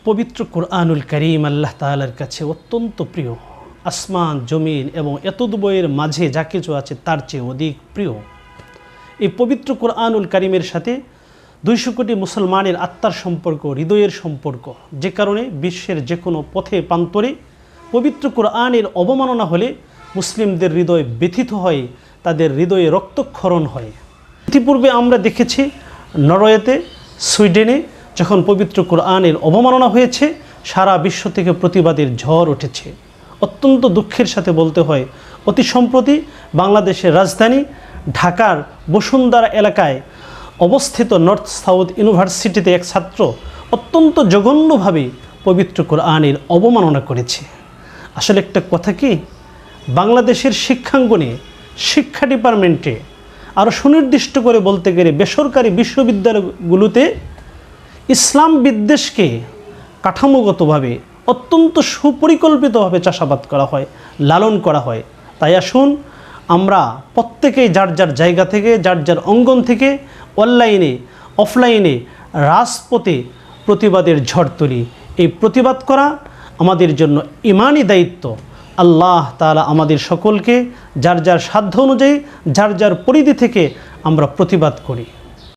পবিত্র কুরআনুল কারীম আল্লাহ তাআলার কাছে অত্যন্ত প্রিয়। আসমান জমিন এবং এতদ্বয়ের মাঝে যা কিছু আছে তার চেয়ে অধিক প্রিয়। এই পবিত্র কুরআনুল কারীমের সাথে 200 কোটি মুসলমানের আত্মার সম্পর্ক, হৃদয়ের সম্পর্ক, যে কারণে বিশ্বের যে কোনো পথে প্রান্তরে পবিত্র কুরআনের অবমাননা হলে মুসলিমদের হৃদয় ব্যথিত হয়, তাদের হৃদয়ে রক্তক্ষরণ হয়। ইতিপূর্বে আমরা দেখেছি নরওয়েতে, সুইডেনে যখন পবিত্র কুরআনের অবমাননা হয়েছে, সারা বিশ্ব থেকে প্রতিবাদের ঝড় উঠেছে। অত্যন্ত দুঃখের সাথে বলতে হয়, অতি সম্প্রতি বাংলাদেশের রাজধানী ঢাকার বসুন্ধরা এলাকায় অবস্থিত নর্থ সাউথ ইউনিভার্সিটিতে এক ছাত্র অত্যন্ত জঘন্যভাবে পবিত্র কুরআনের অবমাননা করেছে। আসলে একটা কথা কি, বাংলাদেশের শিক্ষাঙ্গনে, শিক্ষা ডিপার্টমেন্টে, আরও সুনির্দিষ্ট করে বলতে গেলে বেসরকারি বিশ্ববিদ্যালয়গুলোতে ইসলাম বিদ্বেষকে কাঠামোগতভাবে অত্যন্ত সুপরিকল্পিতভাবে চাষাবাদ করা হয়, লালন করা হয়। তাই আসুন আমরা প্রত্যেকেই যার যার জায়গা থেকে, যার যার অঙ্গন থেকে অনলাইনে অফলাইনে রাজপথে প্রতিবাদের ঝড় তুলি। এই প্রতিবাদ করা আমাদের জন্য ঈমানি দায়িত্ব। আল্লাহ তাআলা আমাদের সকলকে যার যার সাধ্য অনুযায়ী, যার যার পরিধি থেকে আমরা প্রতিবাদ করি।